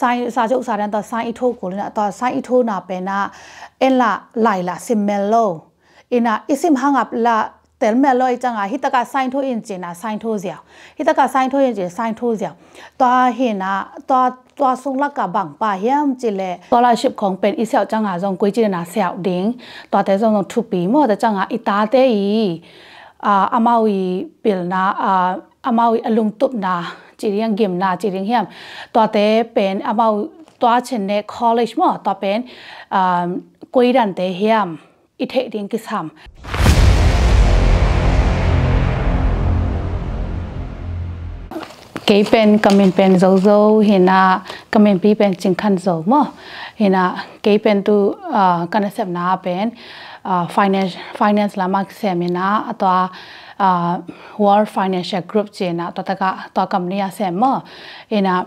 sign စာချုပ်စာတမ်းတော့ sign အထိုးကိုလည်းတော့ sign အထိုးနာပဲနာအင်လာလိုက်လာ simelo ina isim hangap la telmelo changa hitaka sign tho in chena sign tho sia hitaka sign tho in che sign tho sia twa hina twa sung la ka bang pa hiam chile scholarship khong pen isel changa jong koi chi na sel ding twa te jong thu pi mo ta changa ita te yi amawi pilna amawi alung tup na chi riang gem na chi riang hiam twa te pen amawi twa chen ne college mo twa pen koi ran te hiam ithe ding ki sam cái pen comment pen zo hina comment pi pen ching khan zo mo hina cái pen tu concept na pen finance lama seminar atwa world financial group chena to company a sem mo hina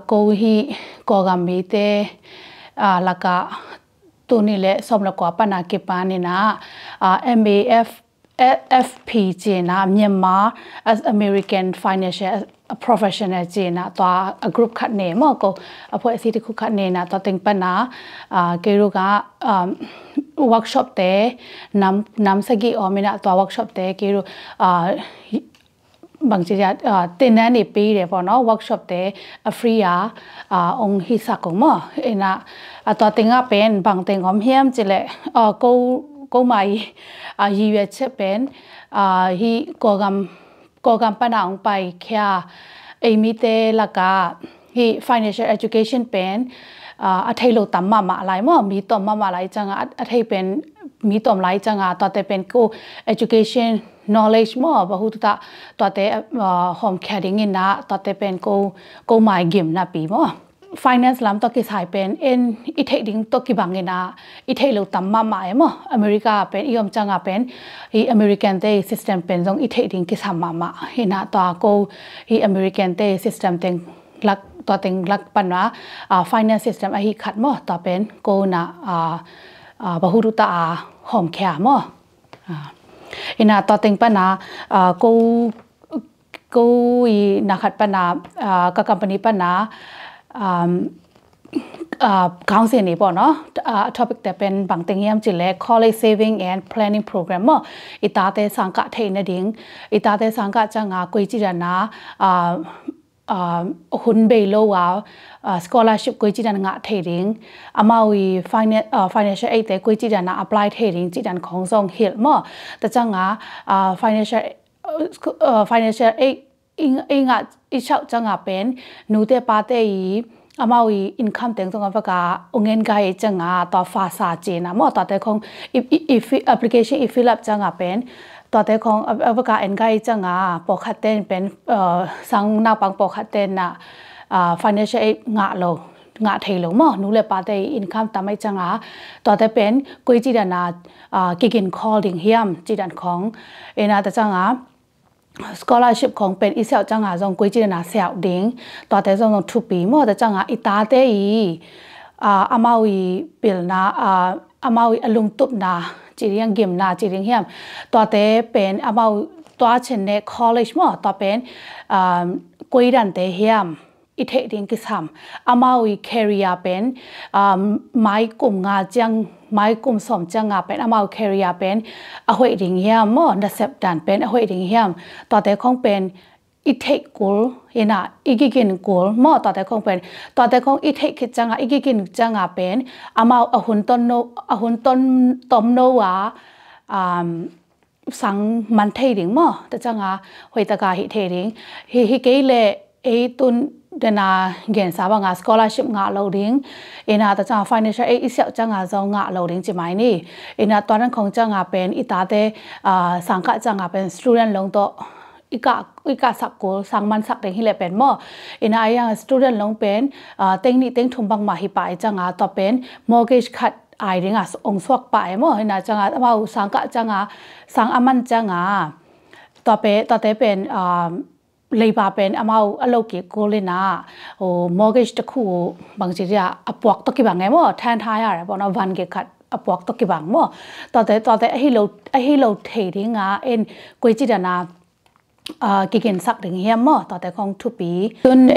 ko hi ko gam te laka tu ni le som la ko pana ke pa ni na FP chena Myanmar as American financial professional chena to a group khat ne mo ko apoi si ti khu khat ne na to ting pana ke ru ga workshop te nam sagi omina to workshop te ke ru bang chi ya tenan ni pe de po no workshop te free ya ong hi sa ko mo ina to tinga pen bang teng om hiam chile ko mai yi yue che pen hi ko gam pana ong pai kya emi te laka hi financial education pen a thailo tamma ma lai mo mi tom ma lai changa a thai pen mi tom lai changa to te pen ko education knowledge mo bahut ta to te home caring ina to te pen ko mai gim na pi mo finance lam to ki sai pen in ithei ding to ki bangena ithei lo tamma ma mo America pen iom changa pen hi American te system pen jong ithei ding ki samma ma hina to ko hi American te system teng lak to teng lak panwa finance system a hi khat mo to pen ko na bahut ta home care mo ina to teng pana ko i na khat pana ka company pana council ni po no topic te pen bang teng yam chile college saving and planning program mo ita te sangka thei na ding ita te sangka changa koi chi na hun be lo wa scholarship koi chi dan nga thei ding amawi financial aid te koi chi na apply thei ding chi dan khong song hil mo ta changa financial aid inga ichau changa pen nu te pa te yi amawi income teng tong avaka ongen gai changa to fa sa che na mo ta te khong if application if fill up changa pen to te khong avaka en gai changa po khaten pen sang na pang po khaten na financial aid nga thei lo mo nu le pa te income tamai changa to te pen koi chi na kikin calling hiam chi dan khong ena ta changa scholarship khong pen isel changa jong koi chi na sel ding to te jong thu pi mo ta changa ita te yi amawi pilna amawi alung tup na chi riang gem na chi riang hiam to te pen amawi twa chen ne college mo to pen koi ran te hiam ithei ding ki sam amawi career pen mai kum nga chang mai kum som changa pen amau career pen a hoi ding hiam mo na sep dan pen a hoi ding hiam to te khong pen ithei kul ina igigin kul mo to te khong pen to te khong ithei khit changa igigin changa pen amau ahun ton tom no wa sang man thei ding mo ta changa hoi ta ka hi thei ding hi ke le e tun dena gen sabanga scholarship nga loading ina ta cha financial aid isel changa zo nga loading chi mai ni ina toran khong changa pen itate sangka changa pen student long to ika sakko sangman sak deng hile pen mo ina aya student long pen tengni teng thumbang ma hi pai changa to pen mortgage khat ai ringa ong swak pai mo ina changa mau sangka changa sang aman changa to te pen labor pen amau aloki kolina mortgage ta khu bang chi ya apok to ki bang mo than tha ya bo na van ge khat apok to ki bang mo to te a hi lo thei ringa en koi chi dana ki gen sak ding hiam mo to te khong thu pi tun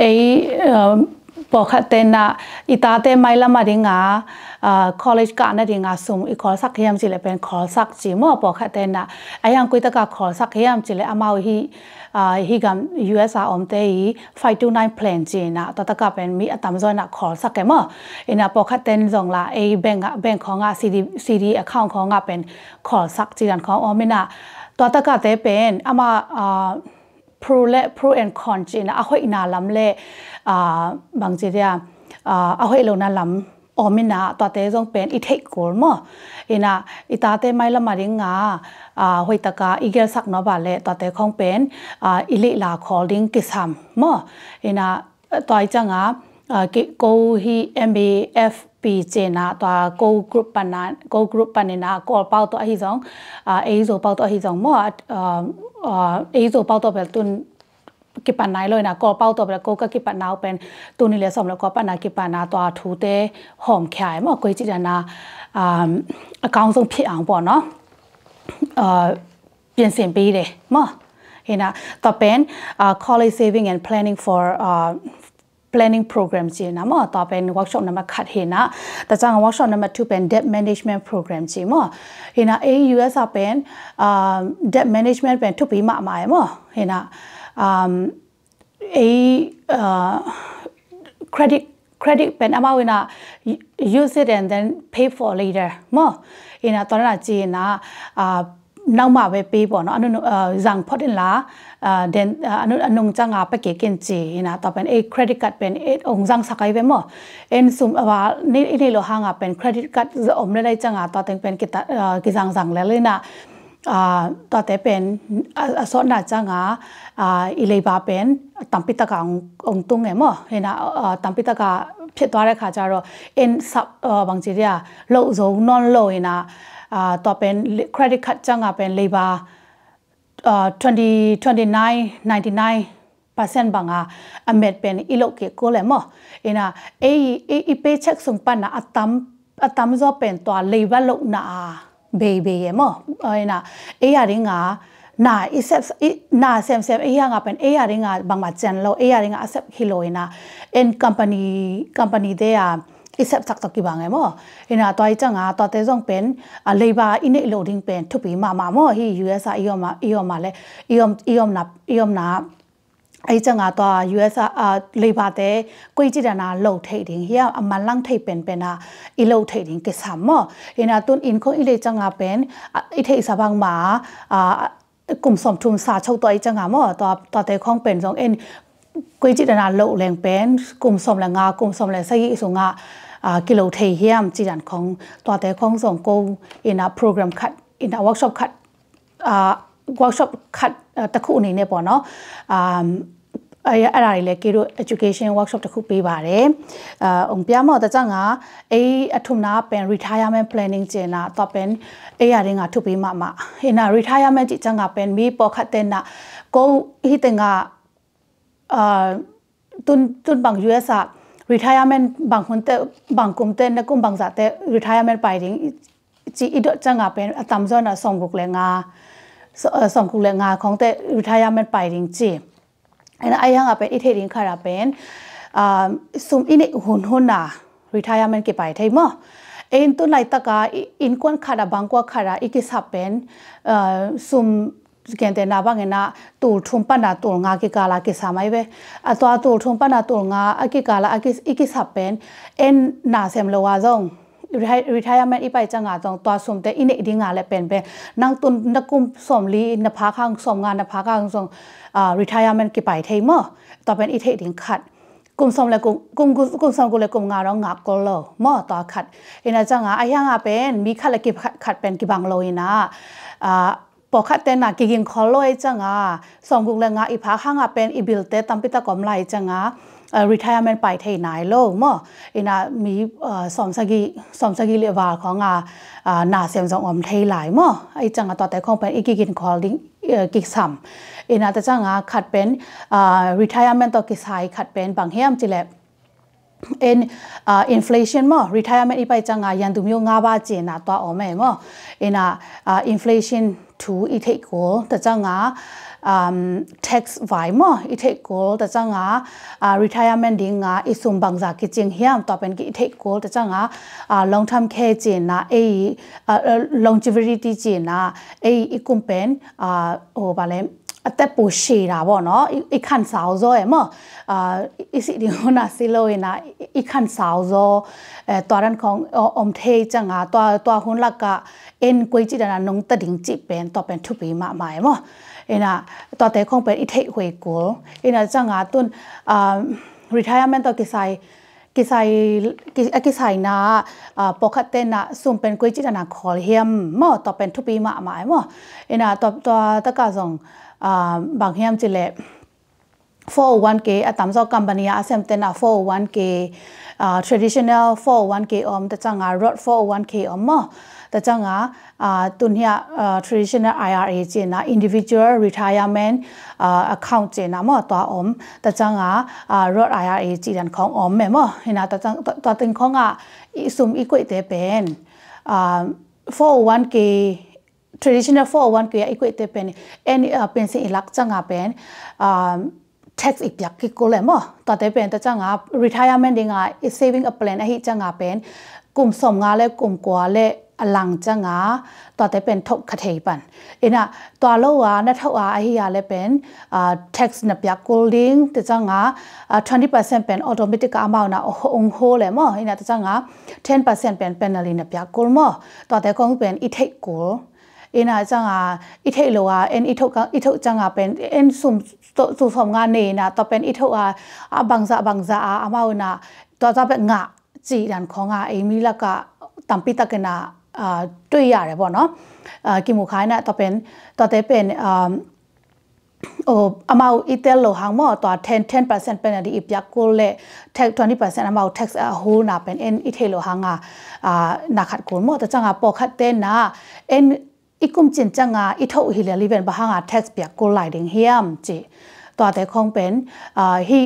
ปอคัดเตนะอีตาเตไม่ละมาดิงาcollege กะนะดิงาซุมอีคอสักยามจิเลเป็นคอสักจิมอปอคัดเตนะอายังกุยตะกะคอสักยามจิเลอมาวฮีกัม US อมเตย529 plan จีนะตอตะกะเป็นมีอตามซอยนะคอสักแกมออินะปอคัดเตนจงละแบงของCD account ของเป็นคอสักจีดันของออมินะตอตะกะเตเป็นอามาpro and con จีนะอะฮอยนาลัมเลบางจีเดียอะฮอยโลนาลัมอมินะตัวเตจงเป็นอีเทคโกลมออินะอีตาเตไม่ละมาดิงาฮอยตะกาอีเกลสักนอบาเลตัวเตคงเป็นอิลิลาคอลดิ้งกิซัมมออินะตัวไอจังาโกฮี MBFP เจนะตัวโกกรุ๊ปปันนะโกเป้าตัวฮิจงเอโซเป้าตัวฮิจงมอเอโซเป้าตัวเป็นตุนกิปันนายเลยนะก็เป้าตัวเป็นก็กิปันนาวเป็นตัวนี้เลยสมแล้วก็ปันนากิปันนาตัวทูเตหอมแขายมั้งกุยจิตนากางทรงพี่อ่างบ่เนาะเปลี่ยนเสียงปีเลยมั้งเห็นนะต่อเป็น college saving and planning for planning program จีนะมั้งต่อเป็น workshop นั้นมาขัดเห็นนะแต่จัง workshop นั้นมา2เป็น debt management program จีมั้งเห็นนะUS เป็น debt management เป็นทุกปีมาหมายมั้งเห็นนะcredit เป็นอามาวินะ use it and then pay for later มั้งเห็นนะตอนนั้นจีนะน้องมาไปปีบ่เนาะอันนู้นจังพอดินละเดนอันนู้นจังอาไปเก็บกินจีนะต่อเป็นcredit card เป็นองจังสักไอ้เว้มั้งซุมว่านี่เราห่างเป็น credit card จะอมได้จังอาต่อเต็งเป็นกิจังแล้วเลยนะต่อแต่เป็นสอนน่าจังอีเลยบาเป็นตัมปิตะกางองตุงไงมั้งเห็นนะตัมปิตะกาผิดตัวอะไรค่ะจ้าเราซับบางทีเนี่ยโลโซนอนโลเห็นนะต่อเป็น credit card จังเป็นเลยบา29% บางอเมริเป็นอีโลเกโกเลยมั้งเห็นนะเปเช็คส่งปันนะอัตมจะเป็นตัวเลยบาโลน่าเบย์มั้งนะอย่างนี้น่าอีเซฟน่าเซมอย่างเป็นอย่างนี้บางมาเจนเราอย่างนี้เซฟฮิโลนะcompanyเดียอีเซฟสักตะกี้บางไงมั้งนะตัวจังตัวเตจงเป็นเลยบาอินเนอร์โหลดดิ้งเป็นทุกปีมามั้งที่ US อีออมเลยอีอมนะไอ้จังตัว US เลยบาเต้กุยจิตนาโหลดเทรดดิ้งเฮียมันลังเทรดเป็นอีโหลดเทรดดิ้งกิสามมั้งนะตุนอินคงอีเลยจังเป็นอีเทรดสบางมากลุ่มสมทุนสาชาวตัวไอ้จังมั้งตัวเตคงเป็นจงกุยจิตนาโหลดแรงเป็นกลุ่มสมแรงกลุ่มสมแรงใส่อีส่งกิโลเทียมจีดันของตัวแต่ของส่งกูอินโปรแกรมคัดอินเวิร์กช็อปคัดตะคุนี่เนี่ยปะเนาะอะไรเลยกิโล education workshop ตะคุปีบาร์เลยองค์พิจารณาแต่จังทุ่มน้าเป็น retirement planning เจนะต่อเป็นอย่างนี้ทุกปีมาเห็นretirement จีจังเป็นมีปอคัดเต็นนะกูฮิตงตุนบาง US retirement บางคนเตบางกลุ่มเตนะกลุ่มบางจัดเต retirement ไปดิ้งจีอีดจังเป็นตามส่วนส่งกุกเลงของเต retirement ไปดิ้งจีไอ้ยังเป็นอีเทดิ้งคาราเป็นซุมอินหุ่นน่ะ retirement กี่ไปไทยมั้งตุนไหนตะกาอินกวนคาราบางกว่าคาราอีกสับเป็นซุมเกันแต่นาบังเงินะตูทุ่มปันนาตูงากิกาลากิสามัยเวตัวตูทุ่มปันนาตูงาอากิกาลาอีกิสับเป็นนาเซมโลวาจงretirement อีไปจังจงตัวสมแต่อินเอดิ้งเลยเป็นนั่งตุนนักกุมสมลีนภาข้างสมงานนภาข้างจงretirement กี่ไปเทมั้งต่อเป็นอีเทดิ้งขัดกุมสมเลยกุมสมกุเลยกุมงานร้องงับก็เลยมั้งต่อขัดจังไอ้ยังเป็นมีขัดเลยกี่ขัดเป็นกี่บางโลยนะปกติน่ะกินคอลอยจังสองกุลงาอีพักห้างเป็นอีบิลเตตัมปิตะกอมไลจังretirement ไปที่ไหนโลมั้งมีสมสกิเลวาของนาเซมจงอมที่ไหลมั้งไอ้จังตัวแต่คงเป็นอีกินคอลดิ้งกิซัมแต่จังขัดเป็นretirement ตัวกิสายขัดเป็นบางเฮียมจิเล in inflation mo retirement ipai changa yandu myo nga ba chin na twa ome mo in inflation to it take ko ta changa tax vai mo it take ko ta changa retirement ding nga isum bangza ki ching hiam to pen ki take ko ta changa long term care chin na a longevity chin na a ikum pen o ba le အသက်ပိုရှည်တာပေါ့နော်อีขันสาวဇောရဲ့မอีสิดิโหนาซิโลเนาอีขันสาวဇောตัวรันของอมเทจังตัวหุนลักกะเอ็นกวยจิดาน้องตะดิงจิเป็นตัวเป็นทุปีมาหมายมั้เอ็นะตัวแต่คงเป็นอีเทหวยกูเอ็นะจังตุนretirement ตัวกิไซนาปกตินะสุ่มเป็นกวยจิดานาคอลเฮียมมั้ตัวเป็นทุปีมาหมายมั้เอ็นะตัวตะกะซงบางเฮียมจิเล 401k อะตามซอกัมปานีอาเซมเตนะ 401k traditional 401k ตะจังรถ 401k มอตะจังตุนเฮียtraditional IRA จินะ individual retirement account จินะมอตัวตะจังรถ IRA จิดันของแม่มอเห็นะตะจังตัวตึงของซุมอีกวยเตเป็น401k traditional 401k อีกวยเตเป็นเป็นสิ่งหลักจังเป็นtax อีกอย่างกี่กูเลยมั้งตอนที่เป็นแต่จังretirement ดิ่งsaving a plan ไอ้จังเป็นกลุ่มสมงานและกลุ่มกว่าและหลังจังตอนที่เป็นทุกขเทปันนะตัวเรานัทว่าไอ้ยาเลยเป็นtax นับอย่างกูดิ่งแต่จัง20% เป็น automatic amount นะองโหเลยมั้งนะแต่จัง10% เป็น penalty นับอย่างกูมั้งตอนที่คงเป็นอีเทกูนะจังอีเทโลอีทุกจังเป็นสุ่มสมงานนี่นะต่อเป็นอีทุกบางซาอามานะตัวจะเป็นงะจีดันของเอมิละก็ตั้มปีตะกันด้วยยาเลยบ่เนาะกิมุขายนะต่อเป็นอามาอีเตลโลหางมอตัว10% เป็นอีกอย่างกูเลย 20% อามา tax หูนะเป็นอีเทโลหางนักขัดกูมอแต่จังปอกขัดเต้นนะอีกุมจินจังอีทุกฮิเลลีเป็นบาง tax เปียกกูไหลดิ่งเฮียมจีตัวแต่คงเป็นhe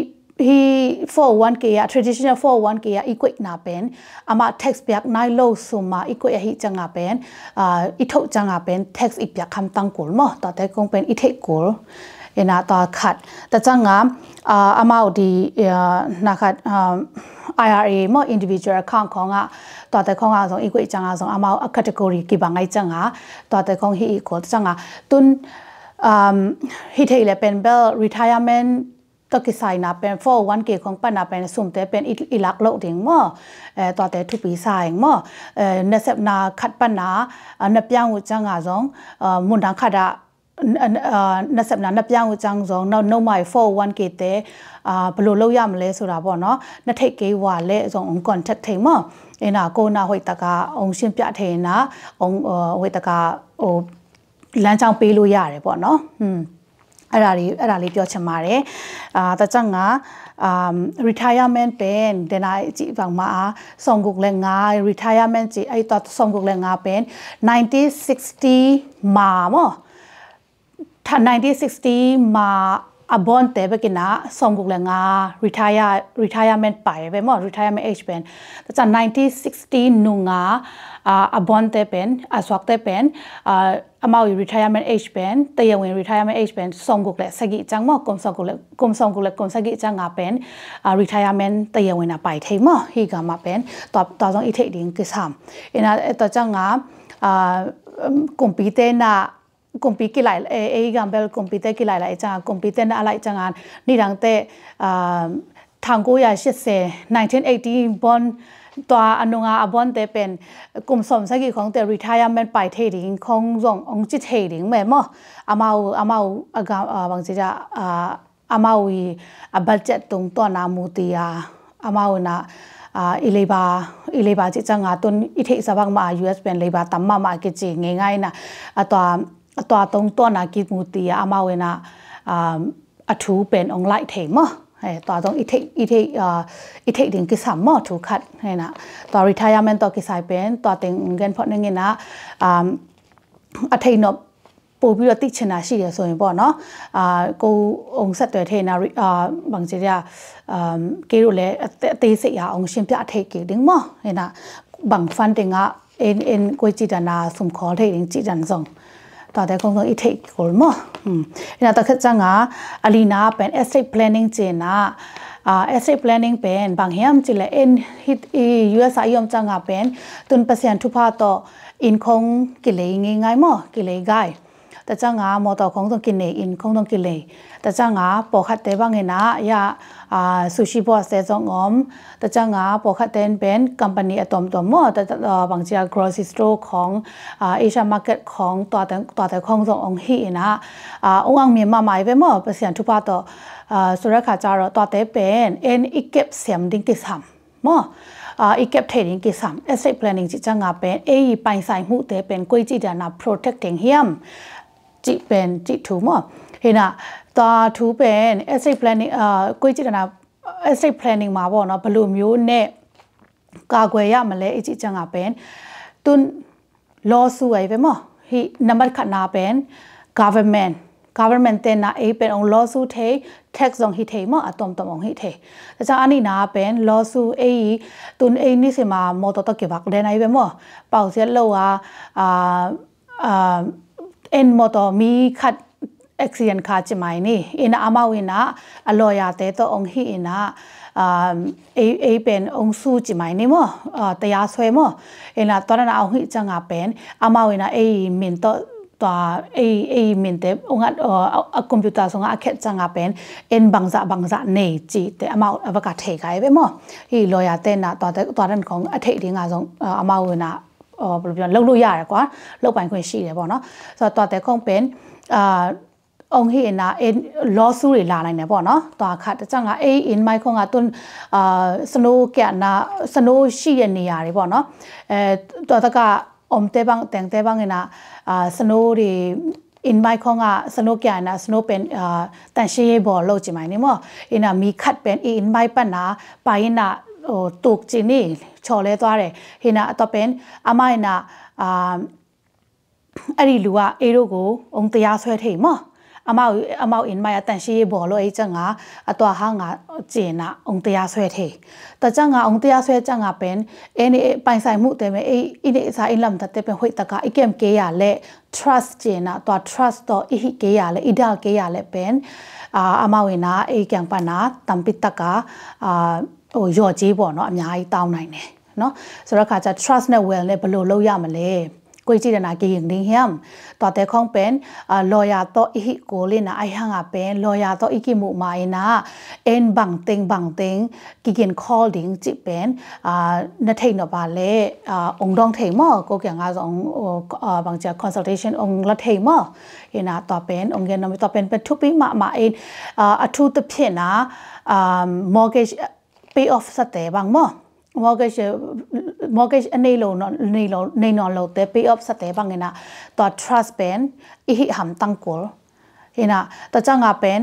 401k traditional 401k อีกวยน่าเป็นอามา tax เปียกนายโลสุมาอีกวยฮิจังเป็นอีทุกจังเป็น tax อีเปียกคำตั้งกูมั้งตัวแต่คงเป็นอีเทกูนะตัวขัดแต่จังอามาดีนะครับ IRA มั้ง individual account ของตัวแต่ของส่งอีกวยจังส่งอามา category กี่บางไงจังตัวแต่ของฮีอีกจังตุนฮิเทเลเป็นเบล retirement ตกิไซนาเป็น 401k ของปนาเป็นสุ่มแต่เป็นอีลักโลดิ่งมั้งตัวแต่ทุกปีไซมั้งเนเซปนาขัดปนาเนปยังอุจังส่งมุนดังขัดนักศึกษานับย่างจังจงน้องใหม่ 401k เตะบลูโลยามเลยสุดาบ่เนาะนักเทคว่าเลยจงองค์กรทักเทมั้งน่ะโกน่าหอยตะกาองค์ชิมพิจเทนะองค์หอยตะกาหลังจากปีลุยาเลยบ่เนาะอะไรเปียวชมาเลยแต่จังretirement เป็นเดนายจีบังมาส่งกุกเลงา retirement จีไอตัวส่งกุกเลงาเป็น1960มามั้งถ้า1960มาบอนเตะไปกินนะส่งกุกเลงา retirement ไปมั้ง retirement age เป็นแต่จาก1960นุ่งบอนเตะเป็นสวักเตะเป็นอามา retirement age เป็นแต่ยังเป็น retirement age เป็นส่งกุกเลสกิจังมั้งกรมส่งกุกเลสกิจังเป็นretirement แต่ยังเป็นไปเทมั้งฮีกามาเป็นต่อต้องอีเทดิ่งกิสามนะต่อจังกลุ่มปีเตนะกลุ่มปีกี่หลายกันเป็นกลุ่มปีเตกี่หลายจังกลุ่มปีเตนะอะไรจังนี่ดังเตทางกูอยากเชื่อเสีย1980บอนตัวอนุงาบอนเตเป็นกลุ่มสมสกิของเต retirement ไปเทดิ่งของส่งองจิตเทดิ่งแม่มั้งอามาบางทีจะอามาบัดเจ็ตตรงตัวนามูตีอามานะอิเลบาจิจังตุนอิเทสบังมา US เป็นเลบาตัมมากิจิง่ายๆนะตัวตรงตัวนากิมูตีอามาเวนะทูเป็นองไลท์เทมตัวตรงอิเทดิ่งกิสามมอถูกขัดนะตัว retirement ตัวกิสายเป็นตัวเต็งเงินพอนึงนะอัฐินบป ပို့ပြီးတော့တိချင်တာရှိတယ်ဆိုရင်ပေါ့နော်ကိုအောင်ဆက်တွေထဲနာဘန်စီရကေရိုလေအသေးစိတ်အောင်ရှင်းပြထိတ်ကေတင်းမောဟဲ့နာဘန်ဖန်တင်ကin ကိုကြည့်တနာစုံခေါ်ထိတ်ရင်ကြည့်တန်ဆောင်တော်တဲ့ကုန်းဆုံးအထိတ်ကိုမောအဲ့ဒါတခါကျငါအလီနာပန် estate planning ကျင်နာ estate planning pen bang hiam chile in hit US ayom changa pen tun pasien thu pha to in khong kile ngai mo kile gai ta changa mo to khong tong kine in khong tong kile ta changa po khat te bang ena ya sushi boss se jong om ta changa po khat ten pen company atom tom mo ta bang chia grocery store khong Asia market khong to ta khong jong ong hi na ong ang mi ma mai ve mo pasien thu pha to ဆိုရခါကြတော့တော်တဲ့ပင် in equip sending ကိစ္စမောequip trading ကိစ္စ asset planning จิตงาเป็นเอไปใส่หูแต่เป็นกุยจิตนา protecting him จิเป็นจิถูมอเห็นน่ะตาถูเป็น asset planning กุยจิตนา asset planning มาบ่เนาะบลูမျိုးနဲ့ကာကွယ်ရမလဲအจิตงาเป็นตุน lawsuit ไว้ပဲมอฮินัมเบอร์ขนาเป็น government တဲ့နာအေးเป็นอง lawsuit เท tax องฮิเทมออะตอมตอมองฮิเทแต่จาอันนี้นาเป็น lawsuit เอตุนเอนี่สิมามอตอตเก็บักได้ไหนไปมอเป่าเสียโลว่าเอ็นมอตอมีคัด accident คาจิไหมนี่อินาอามาวินะอลอยาเตตองฮิอินะเอเป็นองสู้จิไหมนี่มอตยาสวยมอเอ็นตอนนั้นเอาฮิจังอาเป็นอามาวินะเอมินตตัวเอมินเตองอ่ะคอมพิวเตอร์ส่งอ่ะแค่จังอ่ะเป็นเอ็นบางจะเนจีแต่อามาอวกาศเทกายไปมั้งที่ลอยเต้นน่ะตัวนั้นของอเทที่งานส่งอามาวินะบริเวณเลือกยากกว่าเลือกไปคนชี้เลยป่ะเนาะตัวแต่ของเป็นองค์ที่น่ะเอ็นล้อสู้หรือลาอะไรเนี่ยป่ะเนาะตัวขาดจังอ่ะเอ็นไมค์ของอ่ะตุนสโนว์แกน่ะสโนว์ชี้ยันนี่อะไรป่ะเนาะตัวตะกะอมเตบังแต่งเตบังเนี่ยนะสโนว์ดีอินไมค์ของสโนว์แกนะสโนว์เป็นแต่เชี่ยบอลโลจิไหมนี่มั้งอินะมีคัดเป็นอินไมค์ปัญหาไปนะตุกจีนี่ชอเลยตัวเลยอินะต่อเป็นอามาอินะอันนี้รู้ว่าเอโรโกองตยาสวยเทมั้งอามาอินไมค์แต่เชี่ยบอลโลไอจังตัวห่างเจนะองตยาสวยเทแต่จังองตยาสวยจังเป็นเอ็นไปใส่หมุแต่ไม่อินสายอินลำแต่เป็นหัวตะกาอีเกมเกียร์เล่ trust เจนะตัว trust ตัวอีเกียร์เล่อีดาเกียร์เล่เป็นอามาวินะอีแกงปานะตัมปิตะกาโยจีบ่เนาะအများကြီးတောင်းနိုင်တယ်เนาะဆိုတော့ခါကျ trust နဲ့ well နဲ့ဘယ်လိုလုပ်ရမလဲကိုကြည့်တယ်နာကြရင်တင်းဟမ်တော်တဲ့ခေါင်ပန် lawyer တော့အဟိကိုလေးနာအိုင်ဟငါပန် lawyer တော့အကိမှုမိုင်းနာ en bang ting กิน calling จิเป็นนทินบาเลองดองเทมอก็แกงอาองบางจะ consultation องละเทมอเห็นนะต่อเป็นองเงินต่อเป็นทุกปีมาเองอทุตเพียนะmortgage pay off สเตบางมอmortgage อันนี้ในนอนเราแต่ pay off สเตบางเนี่ยนะต่อ trust เป็นอีหิหำตั้งกลเห็นนะแต่จังอ่ะเป็น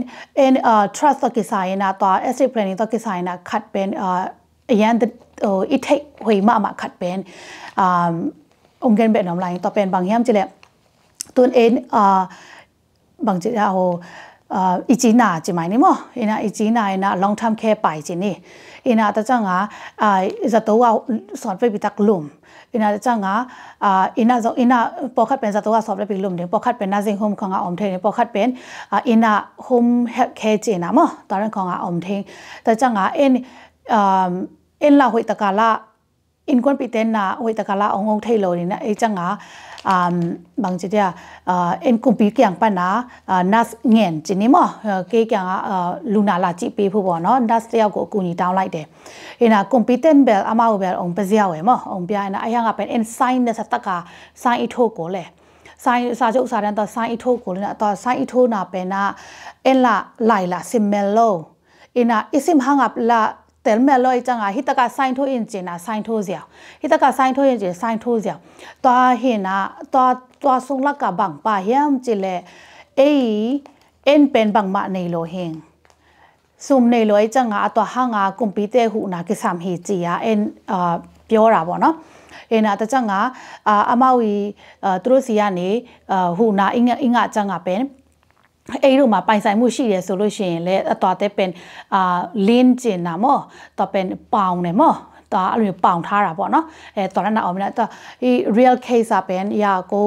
trust ตัวกิจสายนะตัว asset planning ตัวกิจสายนะคัดเป็นยันอีเทคหวยมาคัดเป็นองค์เงินแบบน้ำลายตัวเป็นบางอย่างจีเลยตัวบางจีเอาอีจีน่าจีไหมนี่มั้งเห็นนะอีจีน่านะ long term care ไปจีนี่เห็นนะแต่จังอ่ะจะตัวสอนไปบิตักลุ่มอินาจังอ่ะอินาปอคัดเป็นสัตว์สอบได้ปีลุ่มเดียวปอคัดเป็นnursing home ของอมเทงปอคัดเป็นอินา home health care จีนะมั้งตอนนั้นของอมเทงแต่จังอ่ะเราหัวตะกาละอินควนปีเต็นนะหัวตะกาละองค์เทโลนี่นะจังอ่ะบางทีเดียกุมปีเกี่ยงปันนะนัสเงินจีนี่มั้งเกี่ยงลูนาลาจีปีผู้บ่เนาะนัสเดียวก็กูนี่ดาวไลท์เดอินะกุมปีเต็นเบลอามาเบลองเปเซียวเอ๋มั้งองเบียนะไอ้ยังเป็นเอ็นไซน์เนี่ยสัตว์กาไซน์อิโทโกเลยไซน์ซาจุสารันต่อไซน์อิโทโกเลยนะต่อไซน์อิโทน่ะเป็นนะเอ็นละไลละซิมเมโลอินะอิซิมหังอับละแต่เมื่อลอยจังอ่ะฮิตกาไซน์ทั่วอินเจนะไซน์ทั่วเสียวฮิตกาไซน์ทั่วอินเจไซน์ทั่วเสียวตัวเห็นนะตัวทรงลักกะบังป่าเฮียมจิเลเอ็นเป็นบังมาในโลเฮงซุ่มในโลจังอ่ะตัวห้างอ่ะกุมปีเตหูนะกิสามฮีจีอ่ะเอ็น ပြောတာပေါ့နော်เอ็นตะจังงาอามาวีตุรุสียานี่หูนาอิงะจังงาเป็นไอ้รูมาไปใส่มูชีเดโซลูชันและต่อแต่เป็นเลนจินนะมั้งต่อเป็นปาวเนี่ยมั้งต่ออะไรปาวท่าระบ่เนาะตอนนั้นเอาไม่ได้ต่ออี real case เป็นยากู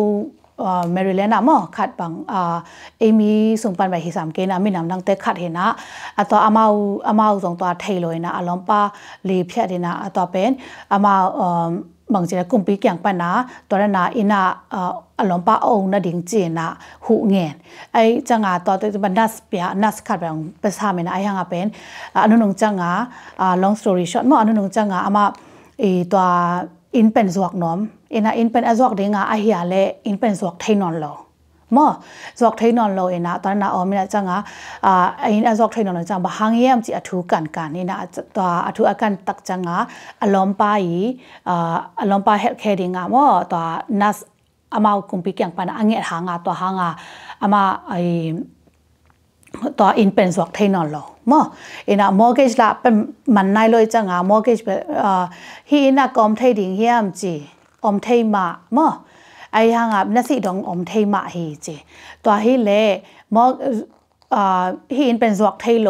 เมริแลนด์นะมั้งขัดบังเอมี่ส่งปันไปที่สามเกณฑ์นะมีน้ำดังเตะขัดเห็นนะต่ออามาส่งตัวเทเลยนะอารมณ์ป้าลีเพียดนะต่อเป็นอามาบางทีกุมปีเกี่ยงปันนะตอนนั้นอินาอารมณ์ป้าองนะดิ่งจีนะหูเงียนไอจังหวะตอนที่บรรดาสเปียนัสขัดแบบภาษาเมนะไอยังเป็นอนุนงจังหวะlong story short มั้งอนุนงจังหวะอามาตัวอินเป็นสวกน้อมอินาอินเป็นสวกเด้งไอเหียเล่อินเป็นสวกไทยนอนโลมั้งสวกไทยนอนโลอินะตอนนั้นไม่ได้จังหวะอินสวกไทยนอนโลจังบางอย่างจีอธุกันอินะตัวอธุกันตักจังหวะอารมณ์ป้าอารมณ์ป้าเฮลท์แคร์ดิ้งมั้งตัวนัสอามากุมปีเกี่ยงปันอังเงหางตัวหางอามาตัวอินเป็นสวกไทยนอนโลมั้งอินะ mortgage ละเป็นมันนายเลยจังmortgage ฮีน่ะกอมไทยดิ่งเฮียมจีอมไทยมามั้งไอ้หางนัสิดองอมไทยมาฮีจีตัวฮีเล่ฮีอินเป็นสวกไทยโล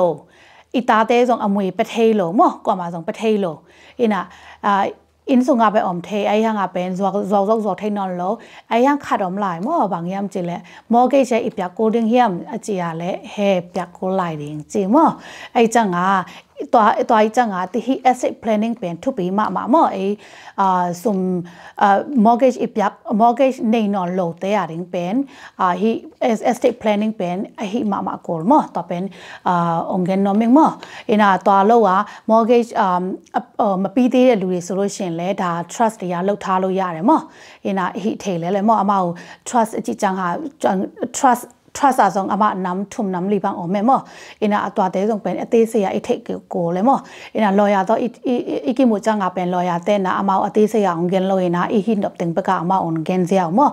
อีตาเต้ส่งอมวยไปไทยโลมั้งกว่ามาส่งไปไทยโลอินะอินส่งไปอมเทไอ้ยังเป็นสวกไทยนอนโลไอ้ยังขาดอมลายมั้งบางยามจีเลยมอเกจอีเปียกูดึงเฮียมจีอะไรเฮเปียกูลายดิ่งจีมั้งไอ้จังตัวไอ้จังที่ asset planning เป็นทุกปีมามั้งไอ้สมmortgage อีเปีย mortgage ในนอนโลเตะดิ่งเป็นhe asset planning เป็นไอ้มาโกลมั้งต่อเป็นองค์เงินน้อมิงมั้งอินาตัวโลว่า mortgage มาปีที่ลูก solution เลยดา trust ที่ยาลูกท้าลูกยาเลยมั้งอินาhe เทเลยเลยมั้งอามา trust จิจังหา trust อาจงอามาน้ำทุ่มน้ำรีบังออกแม่มั้งอินาตัวเตะจงเป็นเตะเสียไอเทคโกเลยมั้งอินา lawyer ตัวอีกิมุจังอาเป็น lawyer เต้นนะอามาเตะเสียองเงินเลยนะอีหินดับตึงประกาศอามาองเงินเสียมั้ง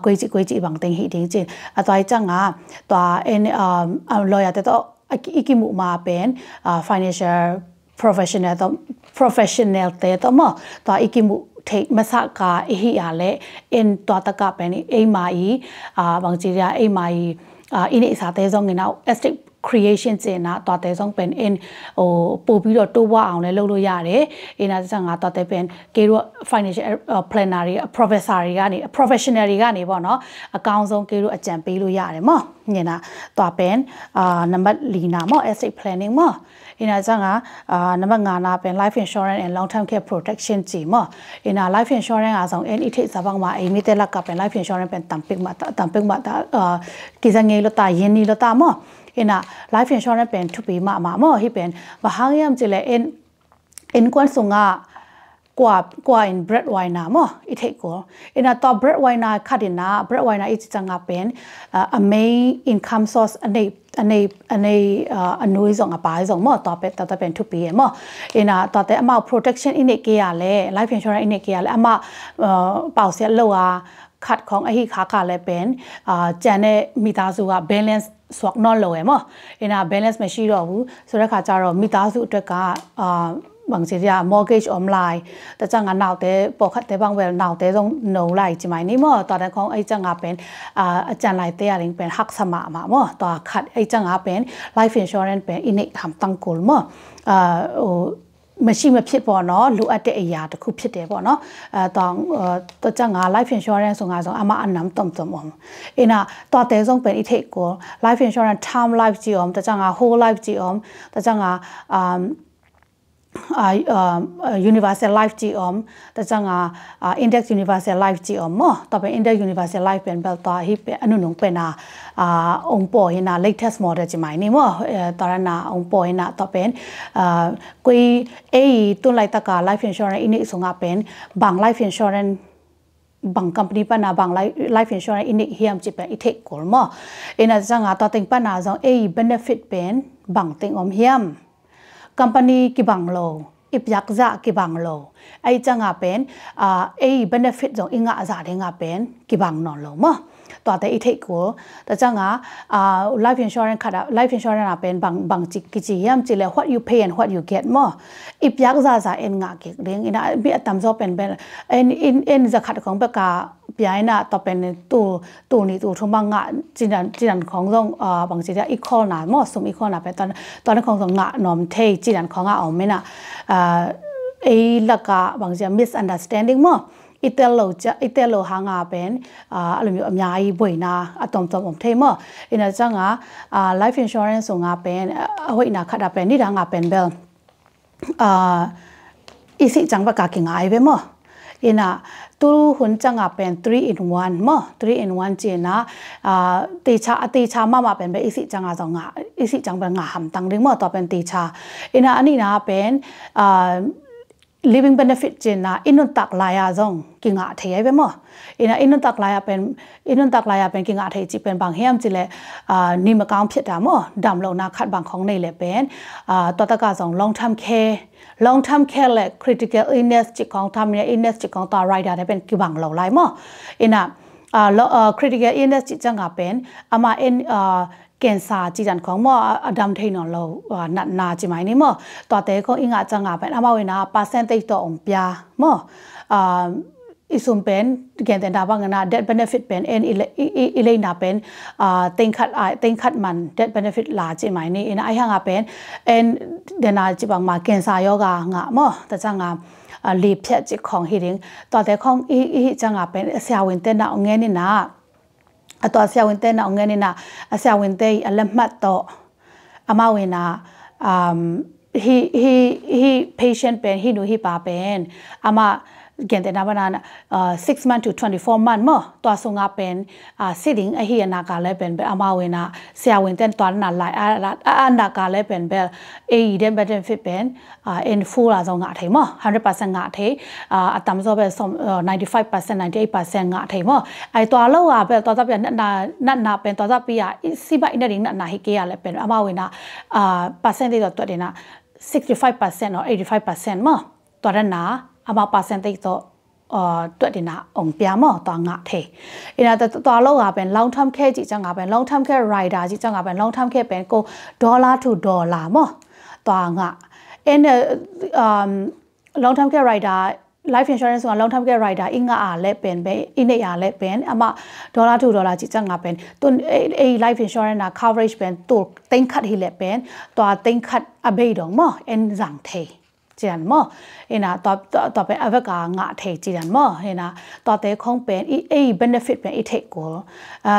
กุยจิบางตึงหิดิ้งจีตัวไอจังตัวlawyer เตะตัวอีกิมุมาเป็น financial professional เตะตัวมั้งตัวอีกิมุเทคมาสักกาเฮียเล่เอ็นตัวตะกับเป็นไอมาบางทีไอมาอินิสาเตซองเงินเอา estate creation เจนะตัวเตซองเป็นเอ็นปูบิโดตัวว่าเอาเลยลูกยาเร่เอ็นอาจจะงาตัวเตเป็นเกี่ยวกับ financial planner professor กันนี่ professional กันนี่บ่เนาะ account ซองเกี่ยวกับอาจารย์ปีลูกยาเร่มั้งเนี่ยนะตัวเป็นnumber ลีนามั้ง estate planning มั้งอินาจังนับงานเป็น life insurance and long term care protection จีมั้งอินา life insurance ส่งอิทธิสบังมามีแต่ละกับเป็น life insurance เป็นตั้มปิกมากิจงานลตาเย็นนี่ลตามั้งอินา life insurance เป็นทุกปีมามั้งที่เป็นบางอย่างจีเลยอินควันส่งกว่าอิน breadwinner มั้งอีเทคกูอินาตัว breadwinner ขัดอินา breadwinner อีกจังเป็นa main income source อันนู้ส่งไปส่งมั้งต่อเป็นทุกปีมั้งอินาต่อแต่อามา protection อินเนกเกียร์เลย life insurance อินเนกเกียร์เลยอามาเป่าเสียโลขัดของไอ้ขาเลยเป็นเจนเนมิตาสูว่า balance สวกนอนโลมั้งอินา balance ไม่ใช่หรอกสุดท้ายขาจารมิตาสูตัวก็บางทีจะ mortgage ออนไลน์แต่จังงานนาวเตะปกติบางเวลนาวเตะต้องโนไลน์ใช่ไหมนี่มั้งตอนนั้นของไอ้จังงานเป็นอาจารย์ไลน์เตะอะไรเป็นหักสมามั้งต่อขัดไอ้จังงานเป็น life insurance เป็นอินเนกทำตั้งกุลมั้งไม่ใช่มาผิดบ่เนาะรู้อันเดียร์ตะคุผิดเดียบ่เนาะตัวจังงาน life insurance ส่งงานส่งอามาอันน้ำต่ำอมอินะตัวเตะส่งเป็นอีเทคกู life insurance term life จีอมตัวจังงาน whole life จีอมตัวจังงานuniversal life จีอมแต่จังindex universal life จีอมมั้งต่อไป index universal life เป็นแบบต่อที่เป็นอนุนงเป็นองค์ปอยนะ latest model จีไหมนี่มั้งตอนนั้นองค์ปอยนะต่อเป็นกุยตัวไลตะกา life insurance อินิส่งเป็นบาง life insurance บาง company ปนาบาง life insurance อินิเฮียมจีเป็นอีเทคกูมั้งอินะจังต่อติงปนาจังbenefit เป็นบางติงอมเฮียมcompany กี่บางโลอิบยักษ์จะกี่บางโลไอ้จังเป็นbenefit จงอิงอาจารย์เองเป็นกี่บางนอนโลมั้ง ตัวแต่อีเทกูแต่จังlife insurance ค่ะ life insurance เป็นบางจิกิจิยามจิเลย what you pay and what you get มั้งอีพยักษ์ซาเอ็นงาเก่งเรื่องอีน่ะบีอัตตามซอเป็นเอ็นจะขัดของเบกาปีไอ้น่ะต่อเป็นตัวนี้ตัวทุ่มบางงะจีนันของต้องบางจีจะอีกข้อหนามั้งสมอีกข้อหนาเป็นตอนนั้นของต้องงะนอมเทจีนันของงะเอาไม่น่ะไอ้ลักกะบางจี misunderstanding มั้งอีเตลโลหางาเป็นอะไรมีอันใหญ่บ่อยนะอะตอมเทมั้งอีน่ะจังlife insurance ส่งงาเป็นเอาไว้น่ะขัดเป็นนี่ดังงาเป็นเบลอีสิจังปากกาเก่งไอ้เว้มั้งอีน่ะตัวหุ่นจังเป็น3 in 1มั้ง3 in 1จีน่ะตีชามาเป็นอีสิจังสองอีสิจังเป็นงาหำตังดึงมั้งต่อเป็นตีชาอีน่ะอันนี้นะเป็นliving benefit จีน่ะอินุตักลายจงกิงาเทียไปมั้งอินุตักลายเป็นกิงาเทียจีเป็นบางเฮียมจีเลยนี่มาก้าวผิดมั้งดำลงนาคัดบางของในเลยเป็นตัวตะการจง long term care เลย critical illness จีของทำเนี่ย illness จีของตัว rider ได้เป็นกี่บางเหล่าไรมั้งอิน่ะcritical illness จีจังเป็นอามาเกณฑ์สาจีจันของมั่วอดัมเทนนเราหนักนาจีไหมนี่มั่วตัวเตะก็อิงอาจังเป็นอามาเวนะpercentage ต่อองค์ปีมั่วอิสุมเป็นเกณฑ์แต่ดาบางนะ debt benefit เป็นอิเลน่าเป็นเต็งขัดมัน debt benefit ลาจีไหมนี่อินะไอ้ห่างเป็นเดนาจีบางมาเกณฑ์สายโยกางะมั่วแต่จังลีบเพียจิของฮิริงตัวเตะของอีจังเป็นเสียวินเตน่าองเงินนี่นะตัวเสียวินเตน่าองเงินนี่นะเสียวินเตอลัมมัดโตอามาวินะhe patient เป็นฮินูฮิปาเป็นอามาเกณฑ์แต่นาบาน6 months to 24 months มั้งตัวส่งเป็นsitting ไอ้เฮียนักการเลยเป็นอามาวินะเสียวินเตนตัวนั้นหลายอันนักการเลยเป็นแบบเดนbenefit เป็นin full อะจงงะเทมั้ง100% งะเทอัตราส่วนเป็น95% 98% งะเทมั้งไอ้ตัวเราอะเป็นตัวจะเป็นนั่นเป็นตัวจะเป็นสิบอินเดียนั่นฮิเกียเลยเป็นอามาวินะpercentage ตัวเดียนะ65% or 85% มั้งตัวนั้นนะอามาpercentage ตัวเดียนะองค์เปียมั้งตัวงะเทอินะตัวเราอะเป็น long term care จีจังเป็น long term care rider จีจังเป็น long term care เป็นก็$to $มั้งตัวงะlong term care rider life insurance ของ long term care rider อิงอาเล่เป็นอินเดียเล่เป็นอามา$to $จีจังเป็นตัวlife insurance นะ coverage เป็นตัวเต็งขัดฮิเล่เป็นตัวเต็งขัดอเบยดงมั้งจังเทจีนันมั้งนะตัวเป็นอเวกางะเทจีนันมั้งนะตัวเตะของเป็นbenefit เป็นเทกู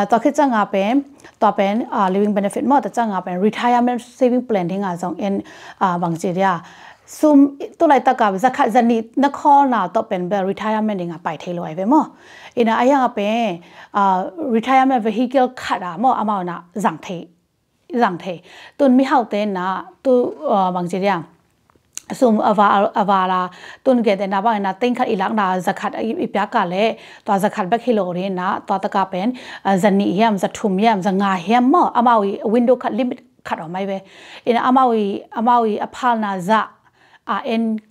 ตัวคิดจังเป็นตัวเป็นliving benefit มั้งแต่จังเป็น retirement saving plan ที่งาจงบางจีเดียซุมตัวไหนตะกับจะขัดจะนี่นักข้อหนาตัวเป็นแบบ retirement ที่งาไปเทลอยไปมั้งนะไอ้ยังเป็นretirement vehicle ขัดมั้งอามาหนาจังเทตัวมีเฮาเต้นนะตัวบางจีเดียซุมอวาลาตุนเกตนาบ้านนะติงขัดอีหลังนาจะขัดอีปยากาเล่ตัวจะขัดแบคฮิโลเรนะตัวตะกาเป็นจะหนีเหี้ยมจะทุ่มเหี้ยมจะงาเหี้ยมมั้งอามาวีวินโดว์ขัดลิมิตขัดออกไม่เว้ยอามาวีอพาลนาจะ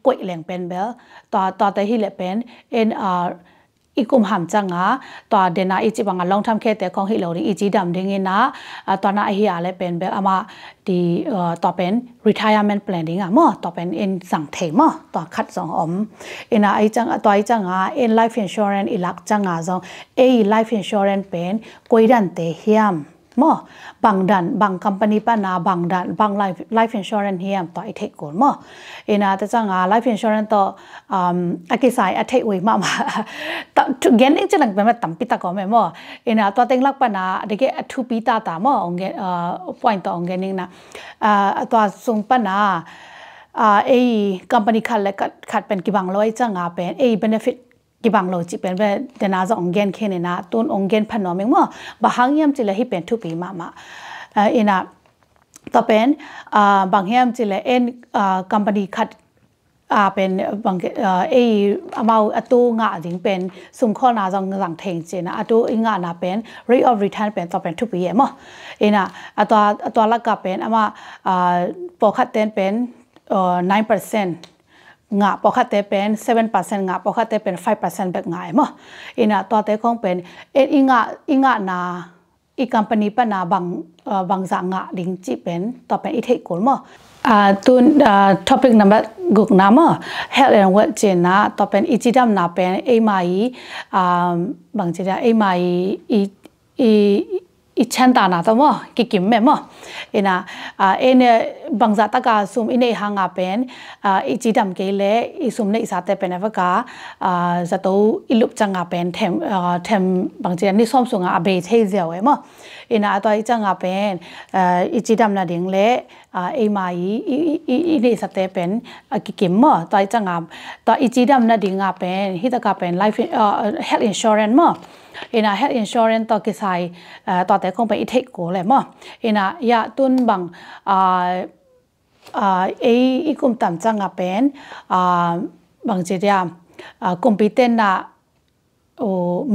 กวยแหลงเป็นเบลตัวแต่ฮิเลเป็นอีกุมหามจังตัวเดน่าอีจีบังลองทำแค่แต่ของฮิโลริอีจีดำดิ่งนะตัวน่าเฮียอะไรเป็นแบบอามาดีตัวเป็น retirement planning มั้งตัวเป็นสั่งเทมั้งตัวคัดสองนะไอจังตัวไอจังlife insurance อีหลักจังจงlife insurance เป็นกวยดันเตเฮียมมั้งบาง company ป้านาบาง life insurance เฮียมตัวไอเทคก่อนมั้งนะแต่จังlife insurance ตัวอากิสายอเทคไว้มาทุกเงินอีกจังเป็นแบบตั้มปิตาก่อนไหมมั้งนะตัวเต็งลักป้านาเด็กทุปีตามั้งองเงินpoint ตัวองเงินนี่นะตัวส่งป้านาcompany ขัดเป็นกี่บางร้อยจังเป็น benefitกี่บางโลจิเป็นแบบเดน่าจะองเกนแค่เนี่ยนะตุนองเกนพันน้อมเองมั้งบางอย่างจิเลยที่เป็นทุกปีมานะต่อเป็นบางอย่างจิเลยคอมพานีคัดเป็นบางมาตัวงาจริงเป็นสุ่มข้อนาจงสั่งเทงจีนะตัวงานะเป็น rate of return เป็นต่อเป็นทุกปีมั้งนะตัวละก็เป็นมาปกติเป็น9% งาปอคัดเตเป็น 7% งาปอคัดเตเป็น 5% แบบง่ายมั้งอินะตัวเตคงเป็นอิงานาอีคัมพานีปนาบางสังงาดิ้งจีเป็นต่อเป็นอีเทกุลมั้งตุนtopic number กุกน้ำมั้ง health and well เจนะต่อเป็นอีจิดัมนาเป็นไอมาอีบางจีดาไอมาอีชันตานาตัวมั้งกิมแม่มั้งอินะเนี่ยบางสัตว์ตะกาซุมอินเนหางาเป็นอีจีดัมเกลอีซุมเนอีสัตว์เป็นอะไรก็จะตัวอิลุปจังอาเป็นเทมบางจีนี่ส้มส่งอาเบเทเซียวมั้งอินะตัวอีจังอาเป็นอีจีดัมนาดิ่งเละไอมาอีเนสัตว์เป็นกิมมั้งตัวอีจังอาตัวอีจีดัมนาดิ่งอาเป็นฮิตกาเป็น life health insurance มั้งอินะ health insurance ตัวกิจายตัวแต่คงไปอีเทคกูเลยมั้งอินะยาตุนบางอีกลุ่มต่ำจังอาเป็นบางทีเดียกลุ่มพิเศษน่ะ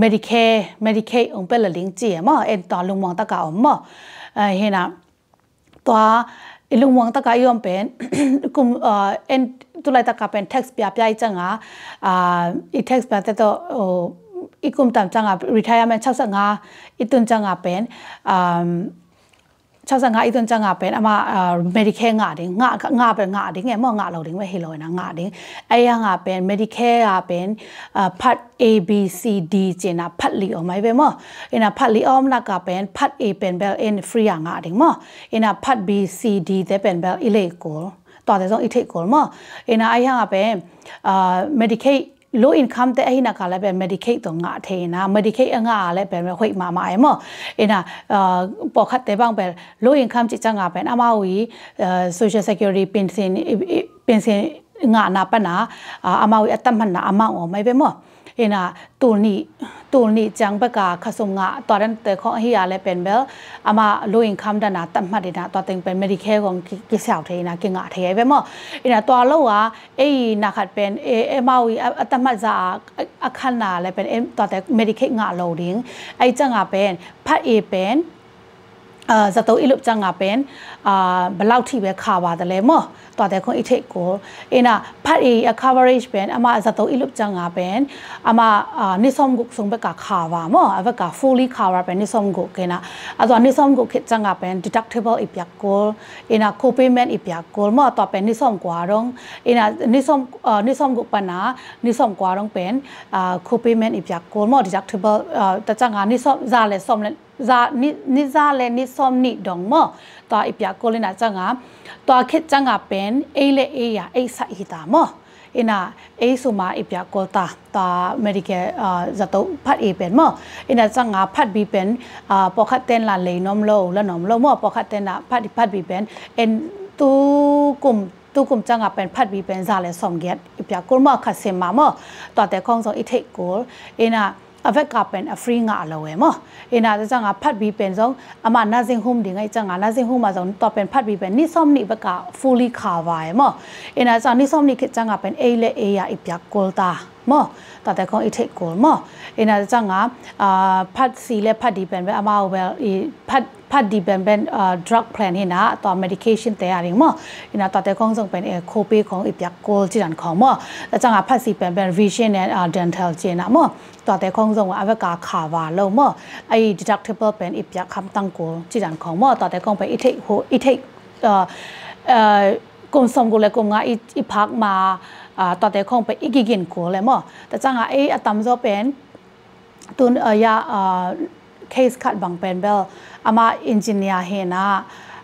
Medicare องค์เป็นลิงจีมั้งตอนลุงมองตะกาอมมั้งเห็นนะตัวลุงมองตะกายอมเป็นกลุ่มตัวไรตะกาเป็น tax เปียจังอี tax เปียแต่ตัวอีกลุ่มต่ำจังretirement ชักสังอาอีตุนจังอาเป็นชักสังอาอีตุนจังอาเป็นอามา Medicare งาดิ้งเป็นงาดิ้งไงมั่งงาเราดิ้งไม่เห็นเลยนะงาดิ้งไอ้ยังอาเป็น Medicare อาเป็นพัด A B C D เจนะพัดลีออกไหมเป็นมั่งอินะพัดลีออมนักอาเป็นพัด A เป็นเบลเอ็นฟรีงาดิ้งมั่งอินะพัด B C D แต่เป็นเบลอิเล็กโกลต่อแต่ต้องอีเทคโกลมั่งอินะไอ้ยังอาเป็นMedicare low income แต่ไอ้นักอะไรเป็น Medicaid ตัวงาเทนะ Medicaid งาอะไรเป็นแบบคุยมาไอ้มั้งอินะปกติบางเป็น low income จิตจังอาเป็นอามาวี social security pension งาหน้าปนะอามาวีอัตมันนะอามาอ๋อไม่เป็นมั้งอินะตัวนี้จังประกาศขสมงาตอนนั้นแต่เขาเฮียอะไรเป็นแบบอามา low income ด้านนั้นตั้มมาดีนะตัวเต็งเป็น Medicare ของกิสาวเทนะกิงาเทไปมั้งอินะตัวเราว่าไอ้นักขัดเป็นมาวีอัตมาจะอาคารนาอะไรเป็นตัวแต่ Medicare งาเราดิ้งไอ้จังอาเป็นพัดเอเป็นจะตัวอิลุปจังอาเป็นบลาวที่เบคาวาแต่เลยมั้งตัวแต่คนอีเทคกูอินะพัดเอ coverage เป็นอามาจะตัวอิลุปจังอาเป็นอามานิสมกุกส่งไปกับคาวามั้งเอาไปกับ fully cover เป็นนิสมกุกกันนะตัวนิสมกุกคิดจังอาเป็น deductible อีกอย่างกูอินะ co-payment อีกอย่างกูมั้งตัวเป็นนิสมกว่ารงอินะนิสมกุกปนะนิสมกว่ารงเป็น co-payment อีกอย่างกูมั้ง deductible แต่จังอานิสมซาเลสมเลนิซาเลนิสมนิดงมั้งตัวอีกอย่างกูเลยนะจังอาตัวคิดจังอาเป็นเลอย่าสักหิตามะอินะสุมาอีกอย่างกูตัว Medicare จะตัวพัดเอเป็นมั้งอินะจังอาพัดบีเป็นปกติละเลยน้อมโลแล้วน้อมโลมั้งปกติละพัดบีเป็นตุกลุ่มจังอาเป็นพัดบีเป็นซาเลสมเกียรติอีกอย่างกูมั้งขัดเสมามั้งตัวแต่ของส่งอีเทคกูอินะอเวกาเป็นฟรีงาเราเองมั้งอินะจังอาพัดบีเป็นส่งอามานาซิงโฮมดิ่งไอ้จังอานาซิงโฮมมาส่งต่อเป็นพัดบีเป็นนิสมนิเวกา fully cover มั้งอินะจังนิสมนิคิดจังอาเป็นอย่าอีกอย่างกูตามั้งต่อแต่ของอีเทคกูมั้งอินะจังอาพัดซีเลพัดดีเป็นแบบอามาเวลพัดดีเป็นdrug plan เห็นนะต่อ medication แต่อะไรมั้งอินะต่อแต่ของส่งเป็นcopay ของอีกอย่างกูจีรันของมั้งแต่จังอาพัดซีเป็น vision and dental เจนะมั้งต่อแต่ของส่งว่าอเวกาคาวาเรามั้งไอ้ deductible เป็นอีกอย่างคำตั้งกูจีรันของมั้งต่อแต่ของเป็นอีเทคกลุ่มสมกุลเลยกลุ่มงาอีพักมาต่อแต่ของเป็นอีกกินกูเลยมั้งแต่จังอาอัตมจะเป็นตุนยาcase ขัดบางเป็นเบลอามาอินจิเนียร์เฮนะ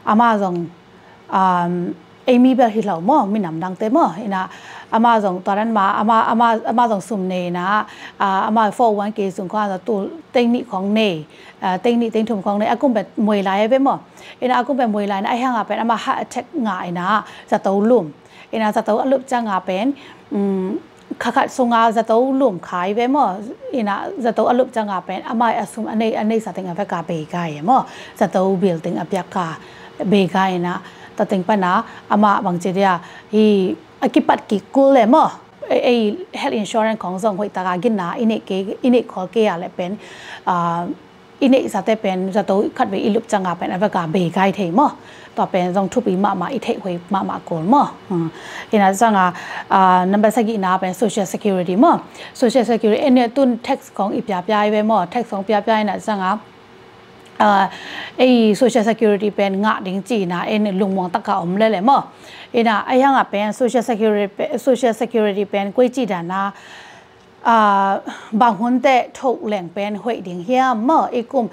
อามาส่งมีเบลฮิลล์มั้งมีน้ำดังเต็มมั้งเห็นนะอามาส่งตอนนั้นมาอามาส่งสุ่มเนนะอามา401k ส่งก็จะตัวเทคนิคของเนเทคนิคถุงของเนอากุมเป็นมวยลายไปมั้งเห็นนะอากุมเป็นมวยลายนะไอ้ห่างเป็นอามา heart attack ง่ายนะจะตัวลุ่มเห็นนะจะตัวลุ่มจังเป็นขัดส่งอาจะตัวลุ่มขายไปมั้งอินะจะตัวลุ่มจังเป็นอามาอสุมอันนี้สัตย์งานไปกับเบย์กันมั้งจะตัวบิลติ้งอัพยักษ์เบย์กันนะแต่ถึงปัญหาอามาบางทีเดียกิปัดกิกูเลยมั้งhealth insurance ของส่งหวยตากากินนะอินิขอเกียอะไรเป็น ini sate pen zato khat be ilup changa pen avaka be gai thei mo to pen jong thu pi ma I thei hoi ma kon mo ina changa number sagi na pen social security mo social security ene tun tax kong I pya pya be mo tax kong pya pya na changa social security pen nga ding chi na en lungmong taka om le mo ina ayanga pen social security pen koi chi da na bang hun te thok leng pen hoi ding hiam mo ikum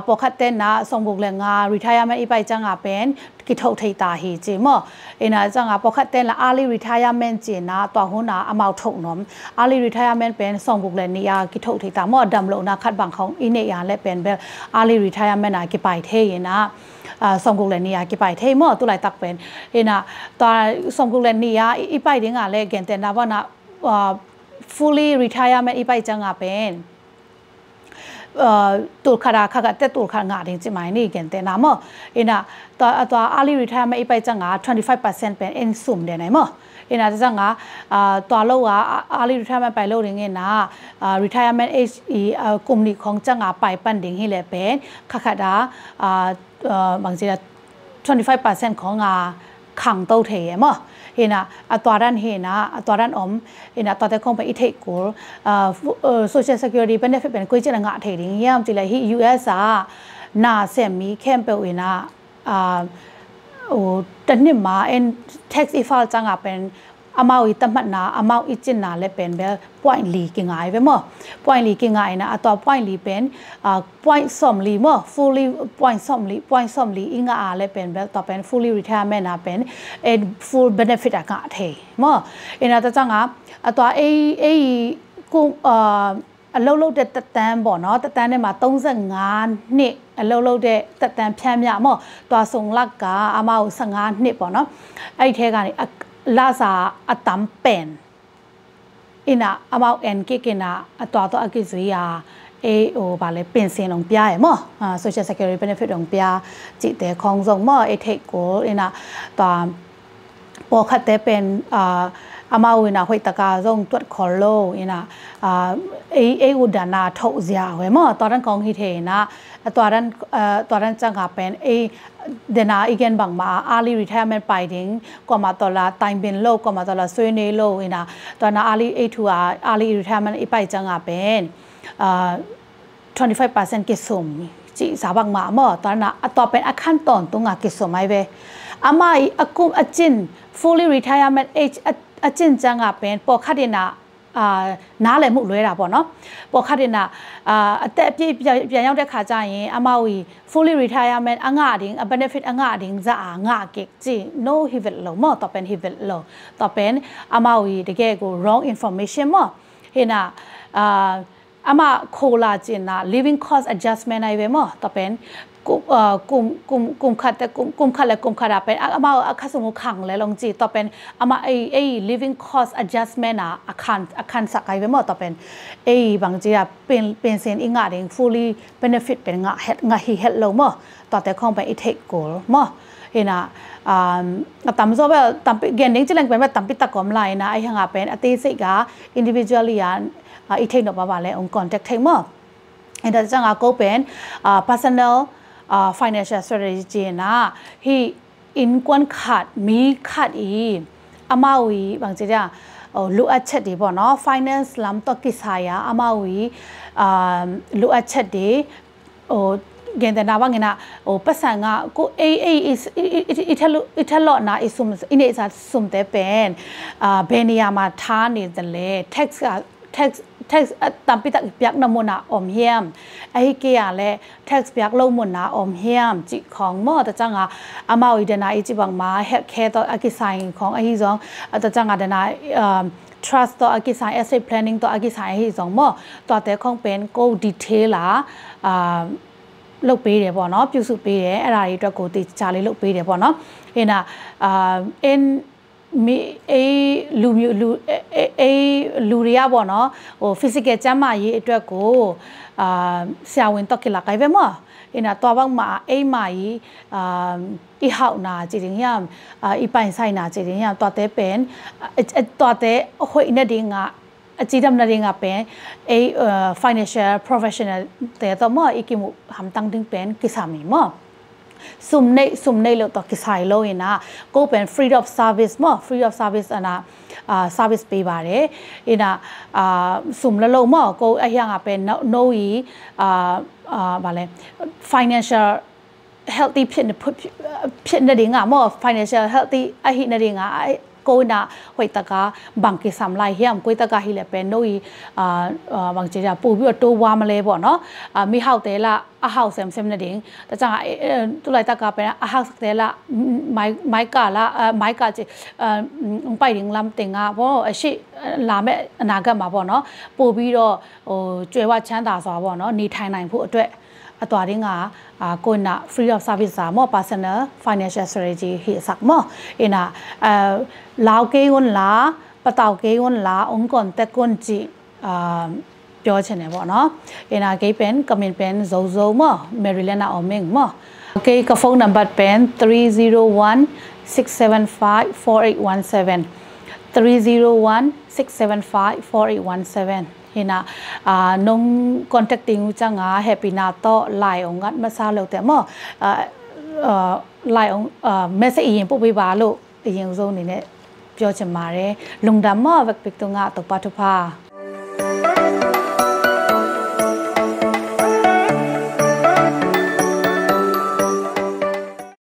pokhaten na songbuk leng nga retirement ipai changa pen ki thok thei ta hi chi mo ina changa pokhaten la early retirement chi na to hun na amau thok nom early retirement pen songbuk le ni ya ki thok thei ta mo dam lo na khat bang khong ine ya le pen bel early retirement na ki pai the yin na songbuk le ni ya ki pai the mo tu lai tak pen ina ta songbuk le ni ya ipai ding nga le gen ten na ba na fully retirement ipai changa pen tul khara khaga te tul kha nga ding chi mai ni gen te na mo ina ta early retirement ipai changa 25% pen in sum de nai mo ina changa ta lo wa early retirement pai lo ding na retirement age company khong changa pai pan ding hi le pen kha da bang chi 25% khong nga khang to the mo ina atwaran hina atwaran om ina ta te khong pa I thei ko social security benefit pen koi chena nga thei ding yam chi la hi US na semi campaign ina tanit ma en tax ifal changa pen amau I tamat na amau I chin na le pen bel point li ki ngai ve mo point li ki ngai na atwa point li pen point som li mo fully point som li inga a le pen bel to pen fully retirement na pen full benefit a ka the mo ina ta changa atwa ku a lâu lâu de tat tan bo no tat tan ne ma 35နှစ်အlâu lâu de tat tan ဖြန်းမြမောတွာဆုံလက်ကအမအောင်15နှစ်ပေါ့နော်အဲ့ထဲကနေလာစာအတမ်ပန်အင်းအမောက်အန်ကိကနာအတော်တော့အကိစရိယာဟိုဗာလေပင်စင်လုံးပြရဲမော social security benefit လုံးပြကြည့်တဲ့ခေါင်းဆောင်မောအထိတ်ကိုအင်းတော့ပေါ်ခတ်တဲ့ပင်အမဝိနာဟိတကာဆုံးတွတ်ခေါ်လို့အင်းဥဒနာထုတ်စရာဝဲမောတော်ရန်ကောင်းဟိထေနာတော်ရန်ချန်ကပန်ဒနာအီဂန်ဘန်မာ early retirement ပိုင်တင်ကောမတော်လာတိုင်ပင်လို့ကောမတော်လာဆွေးနေလို့အင်းတော်နာ early retirement အပိုင်ချန်ကပန်25% ကိစုံကြည်စာဘန်မာမောတော်နာအတော်ပန်အခန့်တန်တုံငါကိစုံမိုင်ပဲအမိုင်အကုအချင်း fully retirement age အချင်းချန်ကပန်ပေါ်ခတ်တင်နာနားလည်မှုလွဲတာပေါ့နော်ပေါ်ခတ်တင်နာအသက်အပြည့်ပြန်ရောက်တဲ့ခါကျရင်အမဝီ fully retirement အငါအတင်း benefit အငါအတင်းဇာငါကိကြည့် no hivel lo မောတော့ပန် hivel lo တော့ပန်အမဝီတကယ်ကို wrong information မောဟိနာအမခိုလာကျင်နာ living cost adjustment နိုင်ပဲမောတော့ပန်กุมขัดแต่กุมขัดและกุมขัดเป็นอามาอาคาสมุขังและลงจีต่อเป็นอามาliving cost adjustment นะอาคารสักไกลไปหมดต่อเป็นบางทีเป็นเซนอีกงาเอง fully benefit เป็นงาฮีเฮดโลมั้งต่อแต่คงไปเทคโกลมั้งเห็นนะตามโซ่แบบตามเกณฑ์นี้จะเล่นเป็นแบบตามพิตากรมไลน์นะไอ้ห่างเป็นอติสิกา individually อีเทคโนบาเลยองค์กรเทคเทคมั้งเห็นแต่จังอาก็เป็นpersonal financial strategy นะที่อินกวนขาดมีขาดอีอามาวีบางทีเนี่ยลูกอัจฉริบ่เนาะ finance ลำตัวกิสายอามาวีลูกอัจฉริเงินแต่นาว่าเงินนะภาษาง่ะกูอิทาลนะอิสุมอินเนซ่าสุมแต่เป็นเบเนียมาท่านี่จังเลย tax ตามพิตักเปียกน้ำมันอมเฮียมไอ้เกียร์และ tax เปียกลงมันอมเฮียมจิของหม้อแต่จังอ่ะอามาอีเดนาอีจิบังมาเฮดแคร์ต่ออากิไซของไอ้ที่สองแต่จังอ่ะเดนาtrust ต่ออากิไซ asset planning ต่ออากิไซไอ้ที่สองหม้อต่อแต่ของเป็น go detail ล่ะลูกปีเดียบ่เนาะพิวสุปีเดียอะไรตัวกูติชาลีลูกปีเดียบ่เนาะเห็นอ่ะมีลูเรียบ่เนาะphysical จำมาอีตัวกูเสียวินตกิลักไอ้เว้มั้งอินะตัวบางมามาอีหาวนาจริงๆยามอีไปใส่นาจริงๆยามตัวเตเป็นตัวเตหอยเนี่ยดิ่งอ่ะ အကြည့်တမနေငါပင်အေ financial professional တဲ့တော့မအကိမှုဟမ်တန်းတင်ပင်ကိစာမီမซุ่มในlo to kisai lo ina ko pen free of service mo free of service ana service ပေးပါတယ် ina ซุ่มละlo mo ko အရာငါပဲ no yi ဘာလဲ financial healthy ဖြစ်နေငါmo financial healthy အဟိနေငါကိုနာဟိုတကဘန်ကိစမ်လိုက်ဟမ်ကိုတကဟိလေပဲနိုးဘန်ချေပို့ပြီးတော့ဝါမလဲပေါ့နော်မိဟောက်တဲလာအဟောက်ဆမ်ဆမ်နေတင်တချာတူလိုက်တကပဲအဟောက်တဲလာမိုက်ကလာမိုက်ကချေပိုင်ရင်လမ်တင်ငါပေါ့အရှိလာမဲ့အနာဂတ်မှာပေါ့နော်ပို့ပြီးတော့ဟိုကျွဲဝချမ်းသာစွာပေါ့နော်နေထိုင်နိုင်ဖို့အတွက်အတော်ရင်းကကိုနာ free of service စာမော personal financial strategy ဟိစက်မောအင်းလောက်ကေဝန်လာပတောက်ကေဝန်လာအောင်ကွန်တက်ကွန်ကြည့်ပြောချင်တယ်ပေါ့နော်အင်းကေပန်ကမင်ပန်ဇိုဇိုမော Maryland အောင်မင်းမောကေကဖုန်းနံပါတ်ပန်301 675 4817 301 675 4817ဟိနာနုံ contacting ချငါ happy နာတော့ line အောင်ငတ်မစားလို့တဲ့မောline အောင် message ရင်ပို့ပေးပါလို့အရင်ဆုံးအနေနဲ့ပြောချင်ပါတယ်လုံဒမော vector ငါတော့ပါထဖာ